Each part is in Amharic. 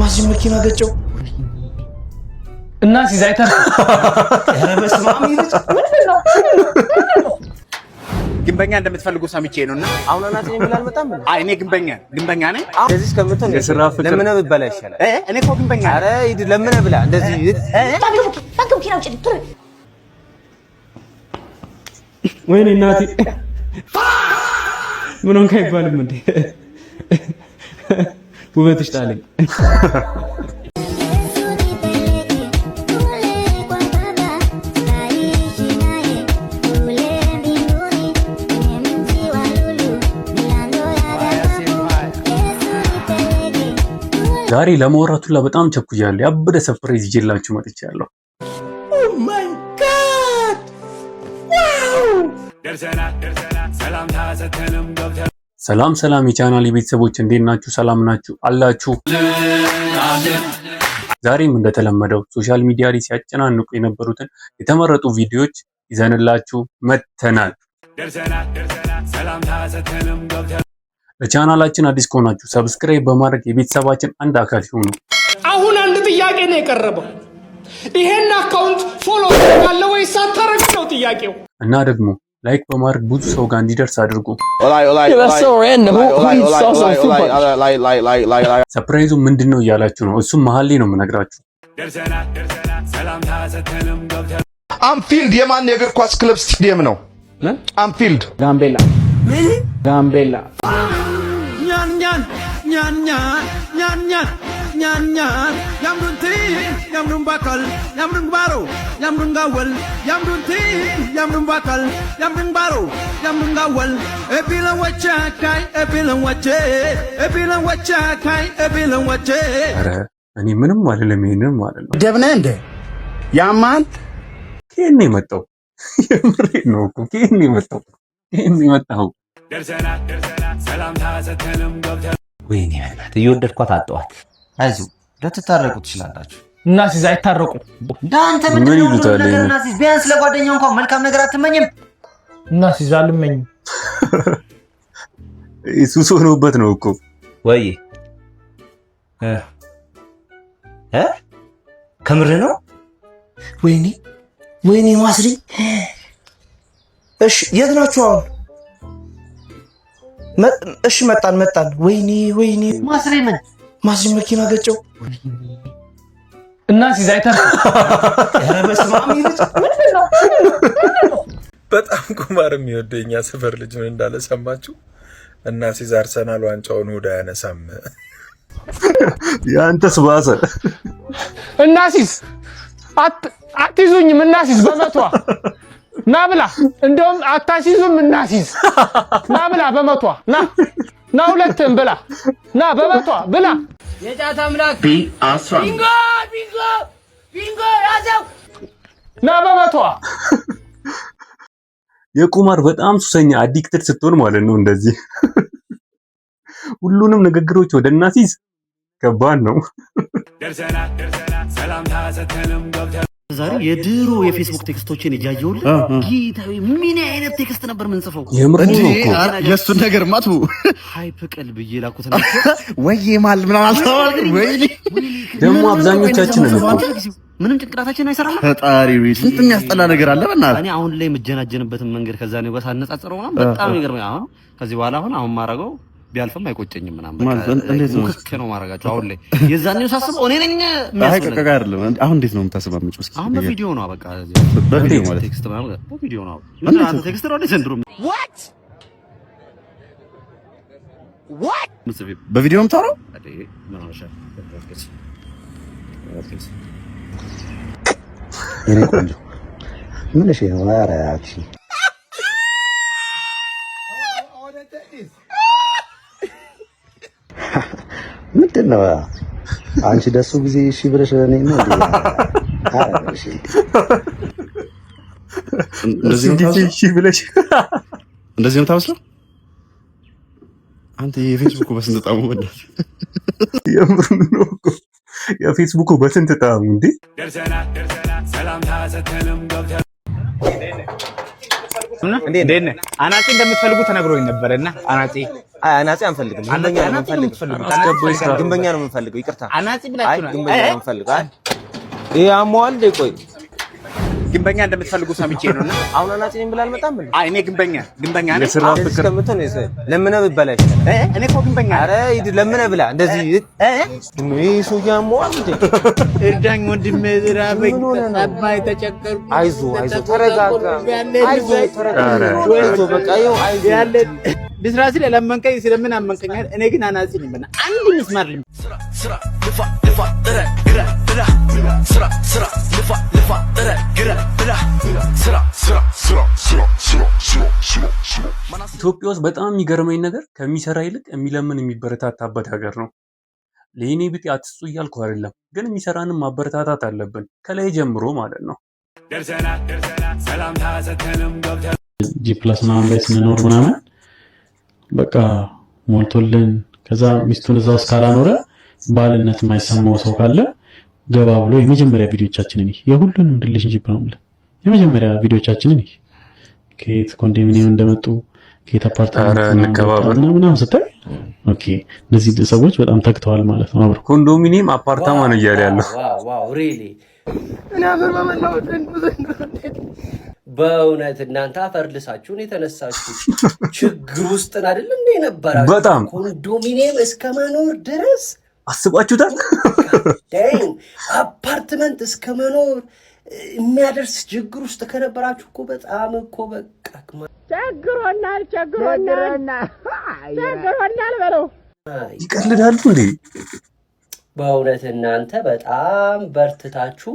ማዚ መኪና ገጨው እና ሲዛይታ ረበስማም ይልጭ ምንድነው ግንበኛ እንደምትፈልጉ ሰምቼ ነውና አሁን እናቴ የሚላል በጣም አይ እኔ ግንበኛ ነኝ እንደዚህ እስከምትሆን ለምን ብበላ ይሻላል እኔ እኮ ግንበኛ አረ ሂድ ለምን ብላ እንደዚህ ታንከም ኪራው ጭድ ጥሩ ወይኔ እናቴ ምን ሆንክ አይባልም እንዴ ውበትሽ ጣለኝ ዛሬ ለማውራቱላ በጣም ቸኩያለሁ ያበደ ሰርፕራይዝ ይዤላችሁ መጥቻለሁ ኦ ማይ ጋድ ዋው ሰላም የቻናል ቤተሰቦች እንዴት ናችሁ ሰላም ናችሁ አላችሁ ዛሬም እንደተለመደው ሶሻል ሚዲያ ላይ ሲያጨናንቁ የነበሩትን የተመረጡ ቪዲዮዎች ይዘንላችሁ መጥተናል ለቻናላችን አዲስ ከሆናችሁ ሰብስክራይብ በማድረግ የቤተሰባችን አንድ አካል ይሁኑ አሁን አንድ ጥያቄ ነው የቀረበው ይሄን አካውንት ፎሎ አለ ወይስ አታረግ ነው ጥያቄው እና ደግሞ ላይክ በማድረግ ብዙ ሰው ጋር እንዲደርስ አድርጉ ሰርፕራይዙ ምንድነው እያላችሁ ነው እሱም መሀል ላይ ነው የምነግራችሁ አንፊልድ የማን የእግር ኳስ ክለብ ስቴዲየም ነው አንፊልድ ጋምቤላ ኛን ያምሩንቲ ያምሩን ባካል ያምሩን ባሮ ያምሩን ጋወል ያምሩንቲ ያምሩን ባካል ያምሩን ባሮ ያምሩን ጋወል ኤቢለን ወቸ ኧረ እኔ ምንም አልልም ይሄንን ማለት ነው ደብነ እንደ ያማን ከኔ መጣው የምሬ ነው እኮ ከኔ መጣው ወይኔ እናት እየወደድኳት አጣዋት አይዙ ለተታረቁ ትችላላችሁ እና ሲዛ አይታረቁ ዳንተ ምንድን ነው እና ሲዝ ቢያንስ ለጓደኛው እንኳን መልካም ነገር አትመኝም እና ሲዛ አልመኝም ኢየሱስ ሆኖበት ነው እኮ ወይ ከምር ነው ወይኔ ማስሪ እሺ የት ናችሁ አሁን እሺ መጣን ወይኔ ማስሪ ምን ማዚ መኪና ገጨው እና ሲዛ አይታ ረበስማም ይልጭ ምንድነው በጣም ቁማር የሚወደኛ ሰፈር ልጅ ምን እንዳለ ሰማችሁ እና ሲዛ አርሰናል ዋንጫውን ወደ ያነሳም ያንተስ ባሰ እና ሲዝ አትይዙኝም እና ሲዝ በመቷ ናብላ እንደውም አታሲዙም እና ሲዝ ናብላ በመቷ ና ሁለትም ብላ ና በመቷ ብላ የጫት አምላክ ቢንጎ ያዘው ና በመቷ የቁማር በጣም ሱሰኛ አዲክትድ ስትሆን ማለት ነው እንደዚህ ሁሉንም ንግግሮች ወደ እናሲዝ ከባድ ነው ዛሬ የድሮ የፌስቡክ ቴክስቶችን እያየሁል ጌታዬ ምን አይነት ቴክስት ነበር ምንጽፈው የምር ነው እኮ የሱን ነገር ማቱ ሃይፕ ቀልብ እየላኩት ነው ወይ ማል ምን አልተዋልኩ ወይ ደግሞ አብዛኞቻችን ነው ምንም ጭንቅላታችን አይሰራም ፈጣሪ ወይ ስንት የሚያስጠላ ነገር አለ በእናትህ እኔ አሁን ላይ የምጀናጀንበትን መንገድ ከዛ ነው ጋር ሳነጻጽረው ነው በጣም ይገርማል አሁን ከዚህ በኋላ አሁን ማረጋው ቢያልፈም አይቆጨኝም ምናምን በቃ ነው ማረጋቸው አሁን ላይ የዛኔው ሳስበው እኔ ነኝ የሚያስፈልግ አይደለም አሁን እንዴት ነው የምታስባምጪው እስኪ አሁን በቪዲዮ ነው በቃ በቪዲዮ ማለት ቴክስት ማለት በቪዲዮ ነው ምን አንተ ቴክስት ነው ለዘንድሮ what በቪዲዮ ነው የምታወራው እኔ ቆንጆ ምን እሺ ነው አራቺ ምንድነው አንቺ ደሱ ጊዜ እሺ ብለሽ እኔ ነው እሺ እንደዚህ ነው ታውስለው አንተ የፌስቡክ በስንት ጣሙ ወዳት የምር ነው እኮ የፌስቡክ በስንት ጣሙ እንዴ እንዴት ነህ? አናጺ እንደምትፈልጉ ተነግሮኝ ነበርና አናጺ አናጺ አንፈልግም። ግንበኛ ነው የምንፈልገው። ግንበኛ ነው የምንፈልገው። ይቅርታ አናጺ ብላችሁ ነው? ግንበኛ ነው የምንፈልገው። ይሄ አሟል እንደ ቆይ ግንበኛ እንደምትፈልጉ ሰምቼ ነውና አሁን አናጺ ነኝ ብለህ አልመጣም እንዴ? እኔ ግንበኛ ነኝ። የስራ ፍቅር ለምን ብበላሽ? እኔ እኮ ግንበኛ። ኧረ ሂድ ለምን ብላ እንደዚህ ይሄ ሰውዬ አሟል እንዴ? እርዳኝ ወንድሜ ዝራበኝ አባይ ተቸገርኩ። አይዞህ ተረጋጋ። አይዞህ በቃ ይኸው አይዞህ ያለ ልስራ ሲል ለመንከኝ ስለምን አመንከኝ? እኔ ግን አናጺ ነኝ። በና አንድ ምስማር ስራ ልፋ ጥረ ግራ ብላ ስራ ልፋ ጥረ ግራ ብላ ስራ ኢትዮጵያ ውስጥ በጣም የሚገርመኝ ነገር ከሚሰራ ይልቅ የሚለምን የሚበረታታበት ሀገር ነው። ለኔ ቢጤ አትስጡ እያልኩ አይደለም፣ ግን የሚሰራንም ማበረታታት አለብን ከላይ ጀምሮ ማለት ነው። ጂ+ ምናምን ላይ ስንኖር ምናምን በቃ ሞልቶልን ከዛ ሚስቱን እዛው እስካላኖረ ባልነት የማይሰማው ሰው ካለ ገባ ብሎ የመጀመሪያ ቪዲዮቻችንን የሁሉንም ሪሌሽንሺፕ ነው ማለት የመጀመሪያ ቪዲዮቻችንን ከየት ኮንዶሚኒየም እንደመጡ ከየት አፓርትመንት ምናምን ስታይ ኦኬ እነዚህ ሰዎች በጣም ተግተዋል ማለት ነው። አብረው ኮንዶሚኒየም አፓርታማ ነው እያለ ያለው ዋው ሪሊ እኔ አፈር በመላው በእውነት እናንተ አፈር ልሳችሁን የተነሳችሁ ችግር ውስጥ አይደል እንዴ ነበራችሁ? በጣም ኮንዶሚኒየም እስከ መኖር ድረስ አስባችሁታል? አፓርትመንት እስከ መኖር የሚያደርስ ችግር ውስጥ ከነበራችሁ እኮ በጣም እኮ በቃ ቸግሮናል በለው። ይቀልዳሉ እንዴ? በእውነት እናንተ በጣም በርትታችሁ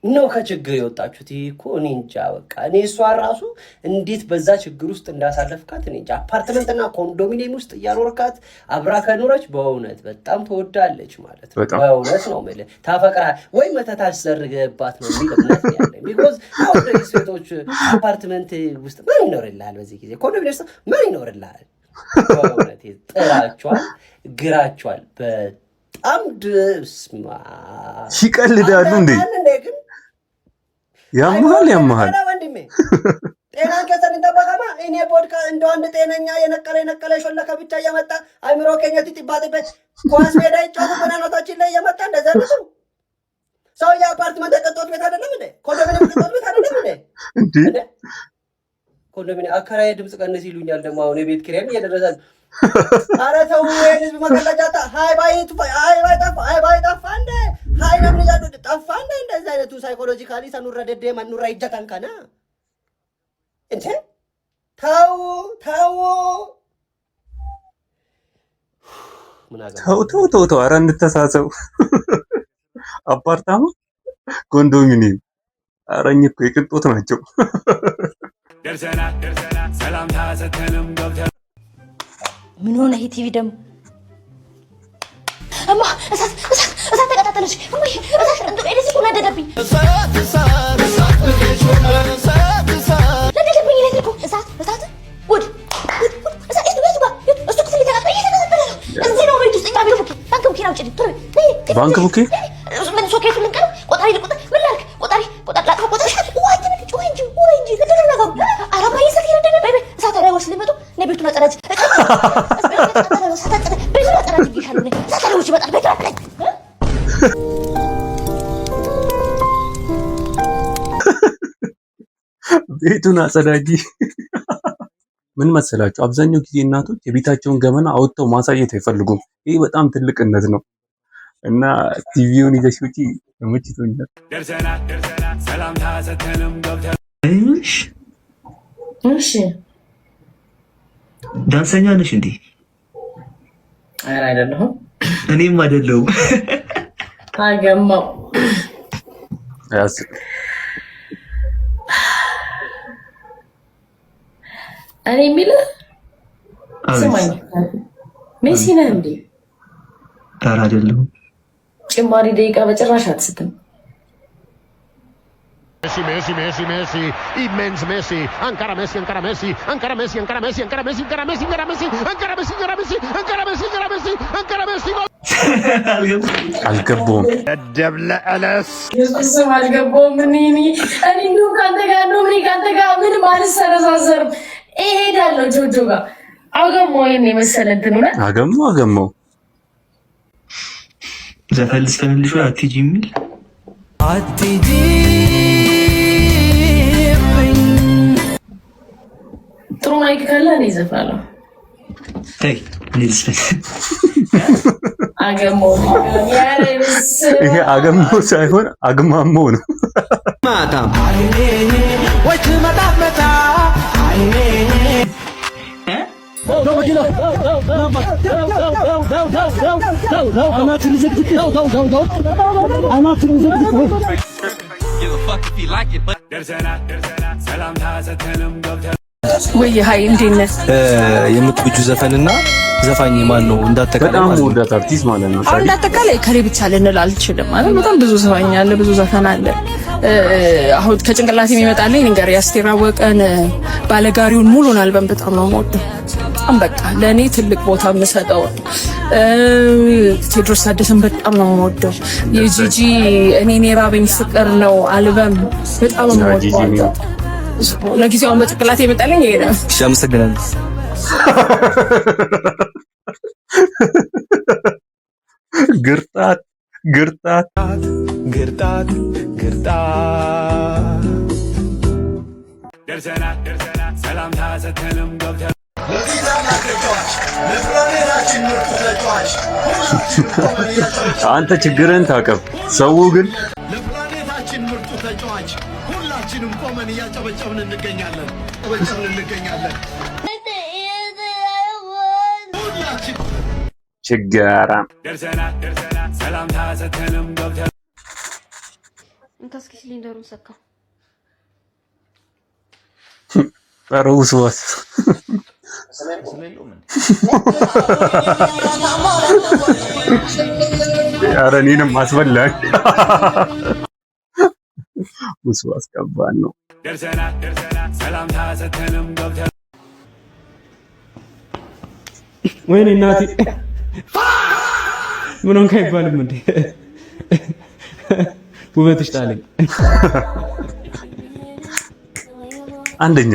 ነው ከችግር የወጣችሁት። ይሄ እኮ እኔ እንጃ በቃ እኔ እሷ ራሱ እንዴት በዛ ችግር ውስጥ እንዳሳለፍካት እኔ እንጃ። አፓርትመንትና ኮንዶሚኒየም ውስጥ እያኖርካት አብራ ከኖረች በእውነት በጣም ተወዳለች ማለት ነው። በእውነት ነው የምልህ ታፈቅራ ወይ መተት አስደርገባት ነው የሚል እምነት ያለኝ። ቢኮዝ አሁን ሴቶች አፓርትመንት ውስጥ ምን ይኖርልሃል? በዚህ ጊዜ ኮንዶሚኒየም ውስጥ ምን ይኖርልሃል? በእውነት ጥራቸዋል፣ ግራቸዋል በጣም ድስማ ይቀልዳሉ እንዴ? ያመሃል ወንድሜ ጤና ከሰን ተባጋማ እኔ ፖድካ እንደው አንድ ጤነኛ የነቀለ ሾለከ ብቻ እየመጣ አይምሮ ከኛት ይጥባጥበት ኳስ ሜዳ ይጫወቱ በናታችን ላይ እየመጣ እንደዛ ነው ሰው። የአፓርትመንት ተቀጥቶት ቤት አይደለም እንዴ? ኮንዶሚኒየም ተቀጥቶት ቤት አይደለም እንዴ? ኮንዶሚኒየም አከራይ ድምጽ ቀንስ ይሉኛል። ደግሞ አሁን የቤት ኪራይም እየደረሰ ኧረ ተው ህዝብ መቀለጃታ ሃይ ባይ ጠፋ እንደ ሃይ ለምን ያዱ ጠፋ እንደ እንደዚህ አይነቱ ሳይኮሎጂካሊ ሰኑረ ደደ ማኑራ ይጀታን ካና እንዴ ተው ኧረ እንተሳሰብ። አፓርታማ ኮንዶሚኒየም ኧረ እኛ እኮ የቅንጦት ናቸው። ደርሰና ሰላም ታሰተንም ገብተ ምን ሆነ? ይሄ ቲቪ ደግሞ እማ እሳት ተቀጣጠለች። እማዬ እሳት ኤሌክትሪክ ሆነ ነደደብኝ። እሳት ውድ እሳት እሱ ክፍል እየተቃጠለ ነው። እዚህ ነው ቤት ውስጥ ባንክ ቡኪ ነው ጭድ ባንክ ቡኪ ምን ሶኬቱ ልንቀር ቆጣሪ ልቁጥ ምን ላልክ ቆጣሪ ወይ እንጂ ለደረናጋ አራማይ እሳት ይረደደ በቤ እሳት አዳዎች ሊመጡ ነቤቱን አጠራጅ ቤቱን አጸዳጊ። ምን መሰላችሁ? አብዛኛው ጊዜ እናቶች የቤታቸውን ገመና አውጥተው ማሳየት አይፈልጉም። ይሄ በጣም ትልቅነት ነው እና ቲቪውን ይዘሽ ውጪ ተመችቶኛል። ደርሰና ሰላም ታሰተንም ገብተ እሺ ዳንሰኛ ነሽ እንዴ? አይ አይደለሁም። እኔም አይደለሁም። አገማው እኔ የሚልህ ስማኝ፣ ሜሲ ነህ እንዴ? ኧረ አይደለሁም። ጭማሪ ደቂቃ በጭራሽ አትስትም። Messi, immens Messi, encara Messi, gol! አልገባውም ደብለ አለስ ኢየሱስም አልገባውም። እኔ ነው ካንተ ጋር ነው ካንተ ጋር ምን ማለት ሰረዛዘርም እሄዳለሁ ጆጆ ጋር አገሞ ይሄን የመሰለ እንትን ነው አገሞ ዘፈልስ ከልልሽ አትጂ ሚል አትጂ ጥሩ ማይክ ካለ እኔ ዘፋለሁ። ተይ ኒልስ አገሞ ይሄ አገሞ ሳይሆን አግማሞ ነው። ማታም ወይ ትመጣመጣ አይኔ ወይ ሃይ እንዴት ነህ? የምትወጁ ዘፈንና ዘፋኝ ማን ነው? እንዳጠቃላይ በጣም ወዳት አርቲስት ማለት ነው። አሁን እንዳጠቃላይ ከሌ ብቻ ልንል አልችልም ማለት በጣም ብዙ ዘፋኝ አለ፣ ብዙ ዘፈን አለ። አሁን ከጭንቅላት የሚመጣልኝ ነገር የአስቴር አወቀን ባለጋሪውን ሙሉን አልበም በጣም ነው የምወደው። በጣም በቃ ለእኔ ትልቅ ቦታ የምሰጠው። ቴዎድሮስ ታደሰን በጣም ነው የምወደው። የጂጂ እኔን የራበኝ ፍቅር ነው አልበም በጣም ነው የምወደው። ለጊዜው በጭንቅላት የመጣልኝ ይሄ ነው። እሺ አመሰግናለሁ። ግርጣት ደርሰና ሰላምታ ሰተንም ገብተን አንተ ችግርን ታቀብ። ሰው ግን ለፕላኔታችን ምርጡ ተጫዋች ሁላችንም ቆመን እያጨበጨብን እንገኛለን። ችጋራ ደርሰና ሰላምታ ሰተንም ገብተን እንካስኪ ሲሊንደሩን ሰካው ጠሩስዋስ ኧረ እኔንም አስበላኝ። ውስዋስ ከባድ ነው። ደርሰና ሰላምታ ሰተንም ገብተን ወይኔ እናቴ ምን ሆንክ አይባልም እንዴ? ውበትሽ ጣለኝ። አንደኛ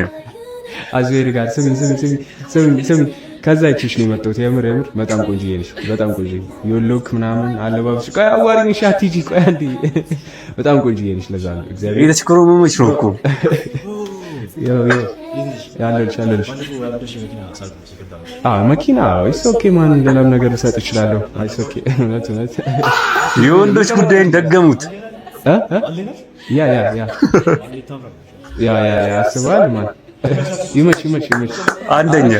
አዝዌር ጋር ስሚ ከዛ አይችሽ ነው የመጣሁት። የምር በጣም ቆንጆዬ ነሽ፣ በጣም ቆንጆዬ የሎክ ምናምን አለባበስሽ። ቆይ አዋሪኝ እሺ፣ አትሂጂ ቆይ አንዴ። በጣም ቆንጆዬ ነሽ። ለዛ ነው እግዚአብሔር የተሽከሮ መሞች ነው እኮ ያለልሽ መኪና ኢስ ኦኬ ማን ሌላም ነገር ልሰጥ እችላለሁ። ኢስ ኦኬ እውነት የወንዶች ጉዳይን ደገሙት። ያ አስባል ማን ይመች አንደኛ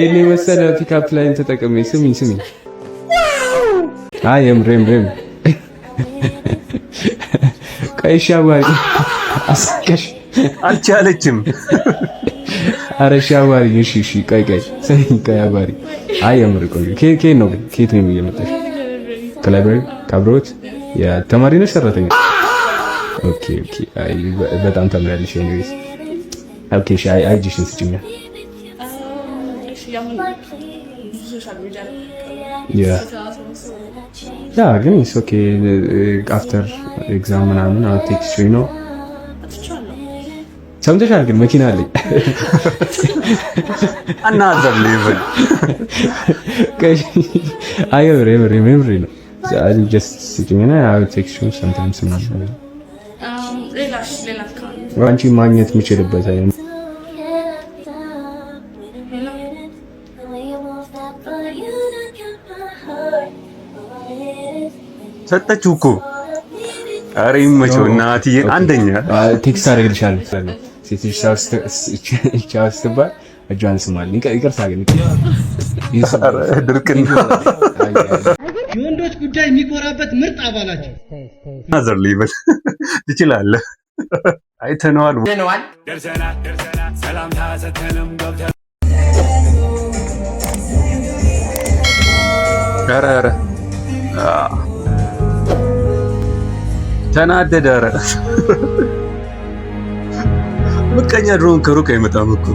እኔ መሰለ ፒካፕ ላይን ተጠቅሜ ስሚ አይ የምሬም ቀይሻ ባይ አስከሽ አልቻለችም። አረ ሻዋሪ እሺ ቀይ ቀይ አባሪ አይ የምር ቆይ ከየት ነው የመጣሽ? ከላይብራሪ ካብሮት የተማሪ ነሽ ሰራተኛ? ኦኬ አይ በጣም ተምራለሽ። ኤኒዌይስ ኦኬ እሺ አይ ጂሽን ስጭኛ። ያ ግን ኢትስ ኦኬ አፍተር ኤግዛም ምናምን አው ቴክስ ዩ ኖ ሰምተሻል። ግን መኪና አለኝ አናዘር ሌቭል አይ ሪሜምበር ነው አይ ጀስት ሲቲንግ አው ቴክስ ዩ ሰምታይምስ ምናምን ሌላ አንቺ ማግኘት የምችልበት አይነት ሰጠችው እኮ። ኧረ ይመቸው እናትዬ። አንደኛ ቴክስት አደርግልሻለሁ። ሴትሽ ቻው ስትባል እጇን ስማል። ይቅርታ ግን ድርቅና የወንዶች ጉዳይ የሚኮራበት ምርጥ አባላቸው ናዘር ሊበል ትችላለህ። አይተነዋል። ደርሰና ሰላምታ ሰተንም ገብተን ኧረ ተናደደ። ኧረ ምቀኛ ድሮን ከሩቅ አይመጣም እኮ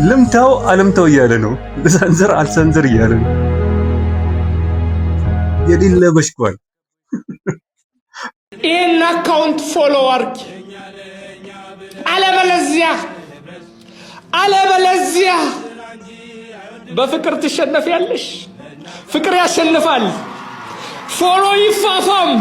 ልምታው አልምታው እያለ ነው። ልሰንዝር አልሰንዝር እያለ ነው። የሌለ በሽቋል። ይህን አካውንት ፎሎ አድርጊ፣ አለበለዚያ በፍቅር ትሸነፊያለሽ። ፍቅር ያሸንፋል። ፎሎ ይፋፋም።